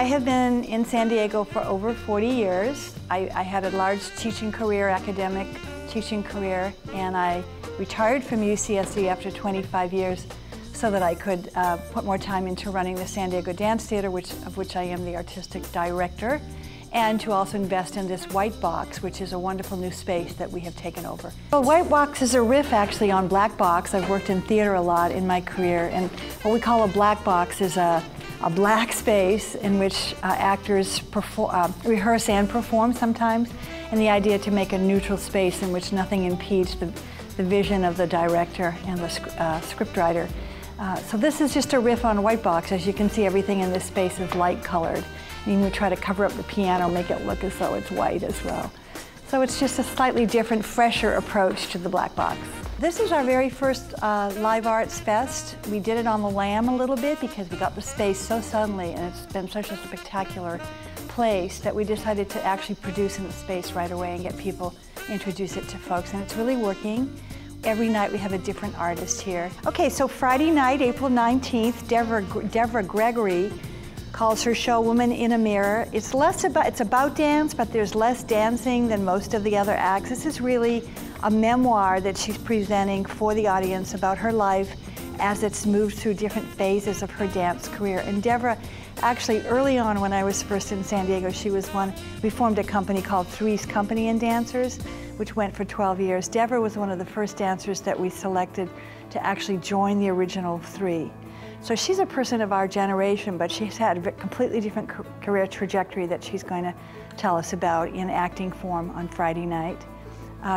I have been in San Diego for over 40 years. I had a large teaching career, academic teaching career, and I retired from UCSD after 25 years so that I could put more time into running the San Diego Dance Theater, of which I am the artistic director, and to also invest in this White Box, which is a wonderful new space that we have taken over. Well, White Box is a riff actually on Black Box. I've worked in theater a lot in my career, and what we call a Black Box is a black space in which actors rehearse and perform sometimes, and the idea to make a neutral space in which nothing impedes the vision of the director and the scriptwriter. So this is just a riff on White Box. As you can see, everything in this space is light colored. And we try to cover up the piano, make it look as though it's white as well. So it's just a slightly different, fresher approach to the Black Box. This is our very first Live Arts Fest. We did it on the lam a little bit because we got the space so suddenly, and it's been such a spectacular place that we decided to actually produce in the space right away and get people, introduce it to folks, and it's really working. Every night we have a different artist here. Okay, so Friday night, April 19th, Deborah Gregory calls her show Woman in a Mirror. It's about dance, but there's less dancing than most of the other acts. This is really a memoir that she's presenting for the audience about her life as it's moved through different phases of her dance career. And Deborah, actually early on when I was first in San Diego, we formed a company called Three's Company and Dancers, which went for 12 years. Deborah was one of the first dancers that we selected to actually join the original three. So she's a person of our generation, but she's had a completely different career trajectory that she's going to tell us about in acting form on Friday night.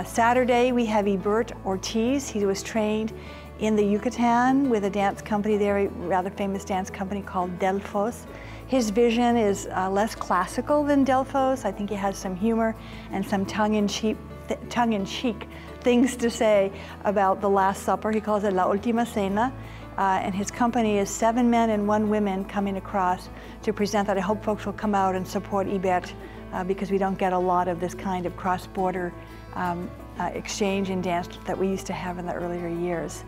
Saturday, we have Ebert Ortiz. He was trained in the Yucatan with a dance company there, a rather famous dance company called Delfos. His vision is less classical than Delfos. I think he has some humor and some tongue-in-cheek things to say about the Last Supper. He calls it La Última Cena. And his company is 7 men and 1 woman coming across to present that. I hope folks will come out and support Ebert because we don't get a lot of this kind of cross-border exchange in dance that we used to have in the earlier years.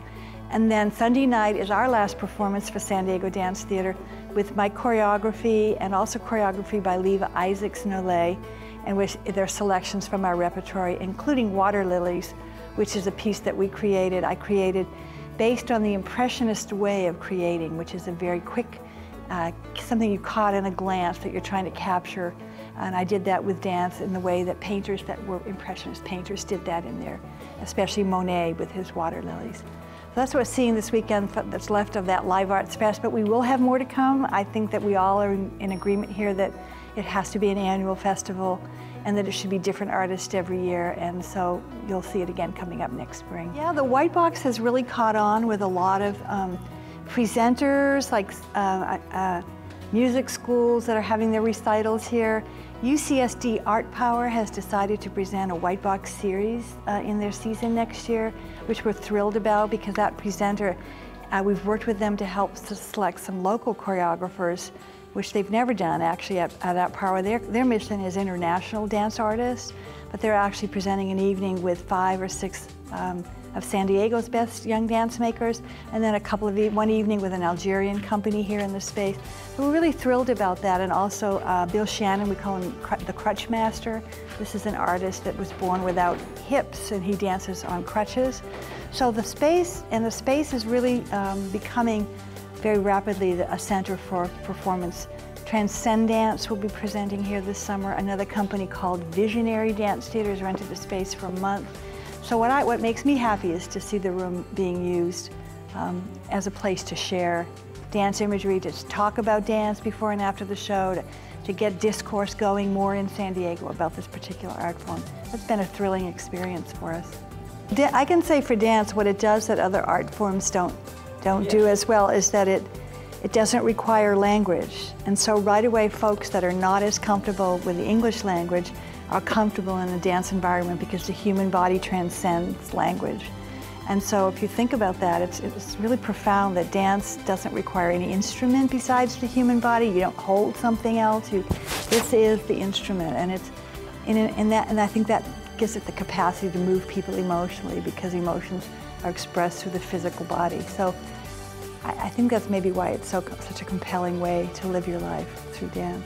And then Sunday night is our last performance for San Diego Dance Theater with my choreography and also choreography by Leva Isaacs-Nolay, and with their selections from our repertory, including Water Lilies, which is a piece that I created based on the Impressionist way of creating, which is a very quick, something you caught in a glance that you're trying to capture. And I did that with dance in the way that painters that were Impressionist painters did that in there, especially Monet with his Water Lilies. So that's what we're seeing this weekend that's left of that Live Arts Fest, but we will have more to come. I think that we all are in agreement here that it has to be an annual festival and that it should be different artists every year, and so you'll see it again coming up next spring. Yeah, the White Box has really caught on with a lot of presenters, like music schools that are having their recitals here. UCSD Art Power has decided to present a White Box series in their season next year, which we're thrilled about because that presenter, we've worked with them to help select some local choreographers, which they've never done actually at Art Power. Their mission is international dance artists, but they're actually presenting an evening with 5 or 6 of San Diego's best young dance makers, and then one evening with an Algerian company here in the space. So we're really thrilled about that, and also Bill Shannon, we call him the Crutch Master. This is an artist that was born without hips, and he dances on crutches. So the space is really becoming very rapidly a center for performance. Transcendance will be presenting here this summer. Another company called Visionary Dance Theater has rented the space for a month. So what makes me happy is to see the room being used as a place to share dance imagery, to talk about dance before and after the show, to get discourse going more in San Diego about this particular art form. It's been a thrilling experience for us. I can say for dance, what it does that other art forms don't do as well is that it doesn't require language. And so right away, folks that are not as comfortable with the English language are comfortable in a dance environment because the human body transcends language. And so if you think about that, it's really profound that dance doesn't require any instrument besides the human body. You don't hold something else. This is the instrument, and and I think that gives it the capacity to move people emotionally because emotions are expressed through the physical body. So I think that's maybe why it's such a compelling way to live your life, through dance.